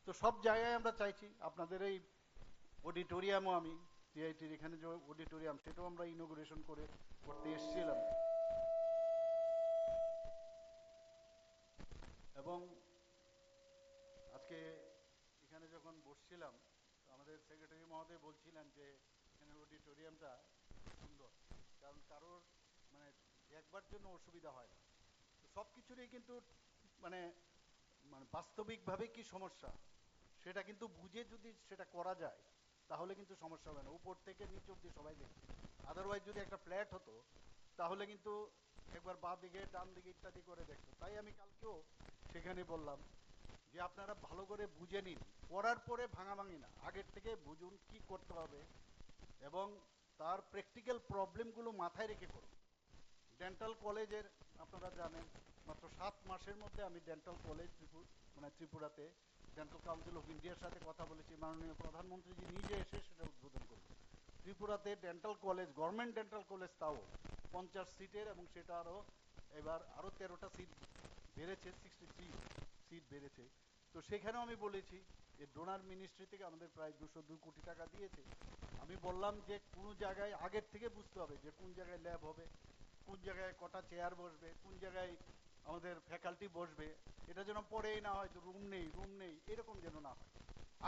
তো সব জায়গায় আমরা চাইছি আপনাদের এই অডিটোরিয়ামও আমি সিআইটির এখানে যে অডিটোরিয়াম সেটাও আমরা ইনোগ্রেশন করতে এসেছিলাম এবং আজকে এখানে যখন বসছিলাম আমাদের সেক্রেটারি মহোদয় বলছিলেন যে এখানে অডিটোরিয়ামটা সুন্দর, কারণ কারোর মানে দেখবার জন্য অসুবিধা হয় না। তো সব কিছুরই কিন্তু মানে মানে বাস্তবিকভাবে কি সমস্যা সেটা কিন্তু বুঝে যদি সেটা করা যায় তাহলে কিন্তু সমস্যা হবে না, উপর থেকে নিচ অব্দি সবাই দেখবে। আদারওয়াইজ যদি একটা ফ্ল্যাট হতো তাহলে কিন্তু একবার বাঁ দিকে ডান দিকে ইত্যাদি করে দেখতো। তাই আমি কালকেও সেখানে বললাম যে আপনারা ভালো করে বুঝে নিন, পড়ার পরে ভাঙাভাঙি না, আগের থেকে বুঝুন কি করতে হবে এবং তার প্র্যাকটিক্যাল প্রবলেমগুলো মাথায় রেখে করুন। ডেন্টাল কলেজের আপনারা জানেন মাত্র 7 মাসের মধ্যে আমি ডেন্টাল কলেজ ত্রিপুরাতে ডেন্টাল কাউন্সিল অফ ইন্ডিয়ার সাথে কথা বলেছি, মাননীয় প্রধানমন্ত্রীজি নিজে এসে সেটা উদ্বোধন করবেন। ত্রিপুরাতে dental college, government dental college, তাও 50 সিটের, এবং সেটা এবার আরও 13টা সিট বেড়েছে, 63 সিট বেড়েছে। তো সেখানেও আমি বলেছি যে ডোনার মিনিস্ট্রি থেকে আমাদের প্রায় 202 কোটি টাকা দিয়েছে। আমি বললাম যে কোনো জায়গায় আগের থেকে বুঝতে হবে যে কোন জায়গায় ল্যাব হবে, কোন জায়গায় কটা চেয়ার বসবে, কোন জায়গায় আমাদের ফ্যাকাল্টি বসবে। এটা যেন পরেই না হয় রুম নেই এরকম যেন না হয়।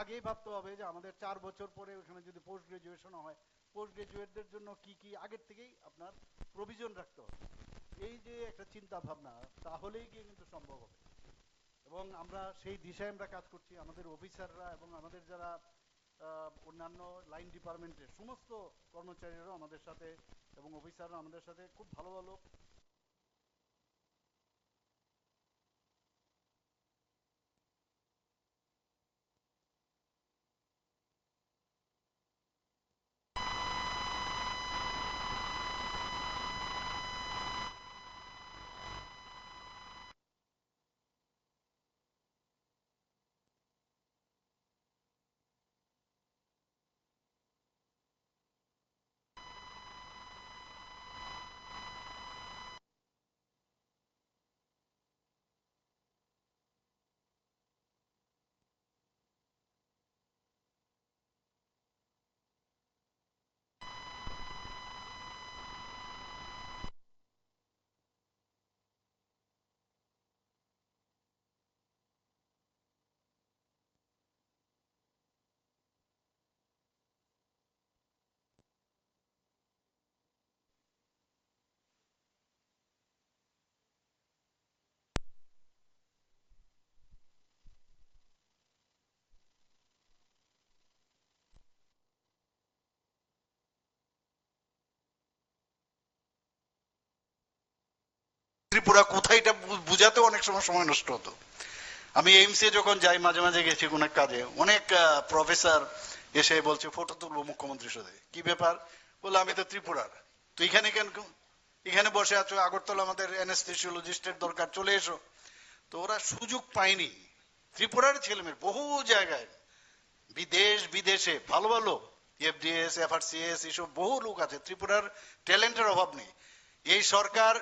আগেই ভাবতে হবে যে আমাদের 4 বছর পরে ওখানে যদি পোস্ট গ্রাজুয়েশন হয়, পোস্ট গ্রাজুয়েটদের জন্য কি কি আগের থেকেই আপনার প্রভিশন রাখতে হবে। এই যে একটা চিন্তা ভাবনা, তাহলেই গিয়ে কিন্তু সম্ভব হবে। এবং আমরা সেই দিশায় আমরা কাজ করছি। আমাদের অফিসাররা এবং আমাদের যারা অন্যান্য লাইন ডিপার্টমেন্টের সমস্ত কর্মচারীরাও আমাদের সাথে এবং অফিসাররা আমাদের সাথে খুব ভালো ভালো ত্রিপুরা কোথায় এটা বুঝাতে অনেক সময় সময় নষ্ট হতো। আমি এইমসে যখন যাই, মাঝে মাঝে গেছি কোনো এক কাজে, অনেক প্রফেসর এসে বলছে ফটো তুলবো মুখ্যমন্ত্রীর সাথে। কি ব্যাপার? বলে আমি তো ত্রিপুরার। তো এখানে কেন, এখানে বসে আছো, আগরতলা আমাদের অ্যানেস্থেসিওলজিস্টের দরকার, চলে এসো। তো ওরা সুযোগ পায়নি। ত্রিপুরার ছেলেমেয়ে বহু জায়গায় বিদেশে ভালো ভালো এফডিএস এফআরসিএস এসব বহু লোক আছে। ত্রিপুরার ট্যালেন্টের অভাব নেই। এই সরকার,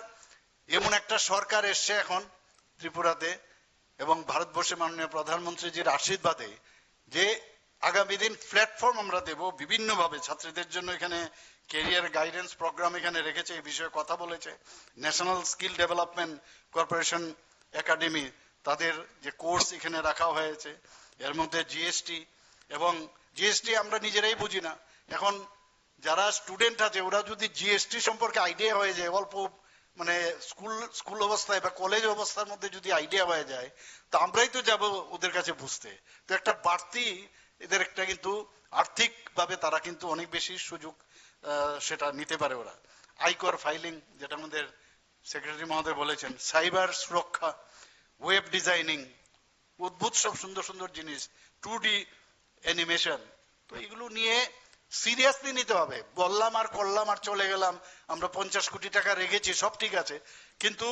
এমন একটা সরকার এসছে এখন ত্রিপুরাতে এবং ভারতবর্ষে মাননীয় প্রধানমন্ত্রীজির আশীর্বাদে, যে আগামী দিন প্ল্যাটফর্ম আমরা দেব বিভিন্নভাবে ছাত্রীদের জন্য। এখানে ক্যারিয়ার গাইডেন্স প্রোগ্রাম এখানে রেখেছে, এই বিষয়ে কথা বলেছে। National skill development corporation academy, তাদের যে কোর্স এখানে রাখা হয়েছে, এর মধ্যে জিএসটি, এবং জিএসটি আমরা নিজেরাই বুঝি না। এখন যারা স্টুডেন্ট আছে ওরা যদি জিএসটি সম্পর্কে আইডিয়া হয়ে যায়, অল্প মানে স্কুল অবস্থায় বা কলেজ অবস্থার মধ্যে যদি আইডিয়া হয়ে যায়, তো আমরাই তো যাব ওদের কাছে বুঝতে। তো একটা বাড়তি এদের একটা কিন্তু আর্থিক ভাবে তারা কিন্তু অনেক বেশি সুযোগ সেটা নিতে পারে ওরা। আয়কর ফাইলিং, যেটা আমাদের সেক্রেটারি মহোদয় বলেছেন, সাইবার সুরক্ষা, ওয়েব ডিজাইনিং, অদ্ভুত সব সুন্দর সুন্দর জিনিস, 2D অ্যানিমেশন। তো এগুলো নিয়ে সিরিয়াসলি নিতে হবে। বললাম আর করলাম আর চলে গেলাম, আমরা 50 কোটি টাকা রেখেছি, সব ঠিক আছে, কিন্তু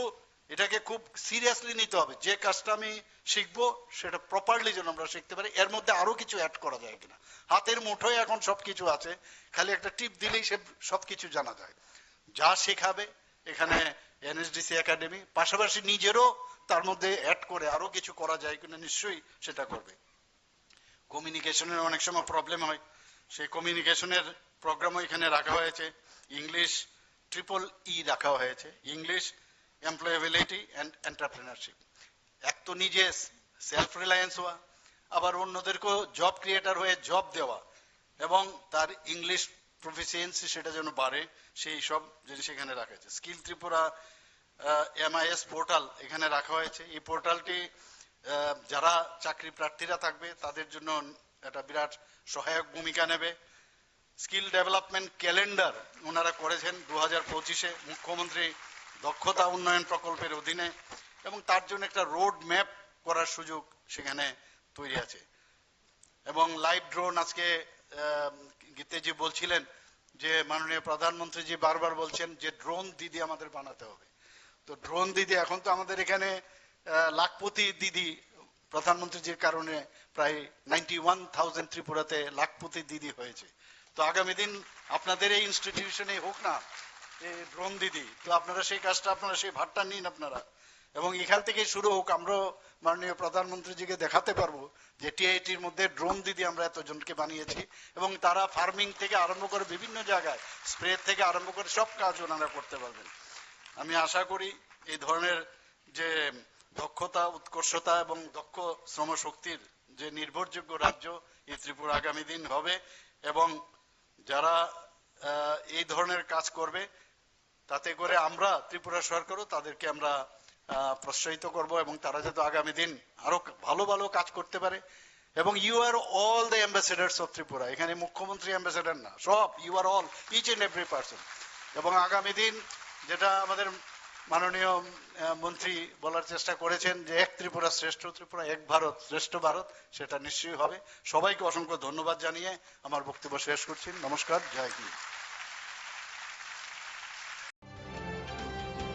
এটাকে খুব সিরিয়াসলি নিতে হবে। যে কাজটা আমি শিখবো সেটা প্রপারলি যেন আমরা শিখতে পারি। এর মধ্যে আরো কিছু অ্যাড করা যায় কিনা, হাতের মুঠোয় এখন সবকিছু আছে, খালি একটা টিপ দিলেই সে সবকিছু জানা যায়। যা শেখাবে এখানে এনএসডিসি একাডেমি, পাশাপাশি নিজেরও তার মধ্যে অ্যাড করে আরো কিছু করা যায় কিনা নিশ্চয়ই সেটা করবে। কমিউনিকেশনের অনেক সময় প্রবলেম হয়, সেই কমিউনিকেশনের প্রোগ্রামও এখানে রাখা হয়েছে। ইংলিশ ই রাখা হয়েছে, ইংলিশ, এমপ্লয়েবিলিটি অ্যান্ড এন্টারপ্রেনারশিপ। এক তো নিজে সেলফ রিলায়েন্স হওয়া, আবার অন্যদেরকেও জব ক্রিয়েটার হয়ে জব দেওয়া, এবং তার ইংলিশ প্রফিসিয়েন্সি সেটা যেন বাড়ে, সেই সব জিনিস এখানে রাখা হয়েছে। স্কিল ত্রিপুরা MIS পোর্টাল এখানে রাখা হয়েছে। এই পোর্টালটি যারা চাকরি প্রার্থীরা থাকবে তাদের জন্য একটা বিরাট সহায়ক ভূমিকা নেবে। স্কিল ডেভেলপমেন্ট ক্যালেন্ডার ওনারা করেছেন 2025-এ মুখ্যমন্ত্রী দক্ষতা উন্নয়ন প্রকল্পের অধীনে, এবং তার জন্য একটা রোড ম্যাপ করার সুযোগ সেখানে তৈরি আছে। এবং লাইভ ড্রোন, আজকে গীতেজি বলছিলেন যে মাননীয় প্রধানমন্ত্রীজি বারবার বলছেন যে ড্রোন দিদি আমাদের বানাতে হবে। তো ড্রোন দিদি এখন তো আমাদের এখানে লাখপতি দিদি প্রধানমন্ত্রীজির কারণে প্রায় 91,000 ত্রিপুরাতে লাখপতি দিদি হয়েছে। তো আগামী দিন আপনাদের এই ইনস্টিটিউশনে হোক না এই ড্রোন দিদি, তো আপনারা সেই কাজটা, আপনারা সেই ভারটা নিন আপনারা, এবং এখান থেকে শুরু হোক। আমরাও মাননীয় প্রধানমন্ত্রীজিকে দেখাতে পারবো যে TIT-র মধ্যে ড্রোন দিদি আমরা এতজনকে বানিয়েছি, এবং তারা ফার্মিং থেকে আরম্ভ করে বিভিন্ন জায়গায় স্প্রে থেকে আরম্ভ করে সব কাজ ওনারা করতে পারবেন। আমি আশা করি এই ধরনের যে দক্ষতা, উৎকর্ষতা এবং দক্ষ শ্রমশক্তির যে নির্ভরযোগ্য রাজ্য এই ত্রিপুরা আগামী দিন হবে, এবং যারা এই ধরনের কাজ করবে তাতে করে আমরা ত্রিপুরা সরকারও তাদেরকে আমরা প্রোৎসাহিত করব, এবং তারা যাতে আগামী দিন আরো ভালো ভালো কাজ করতে পারে। এবং you are all the ambassadors of Tripura, এখানে মুখ্যমন্ত্রী অ্যাম্বাসেডার না, সব you are all, each and every person. এবং আগামী দিন যেটা আমাদের মাননীয় মন্ত্রী বলার চেষ্টা করেছেন যে এক ত্রিপুরা শ্রেষ্ঠ ত্রিপুরা, এক ভারত শ্রেষ্ঠ ভারত, সেটা নিশ্চয়ই হবে। সবাইকে অসংখ্য ধন্যবাদ জানিয়ে আমার বক্তব্য শেষ করছি। নমস্কার, জয় হিন্দ।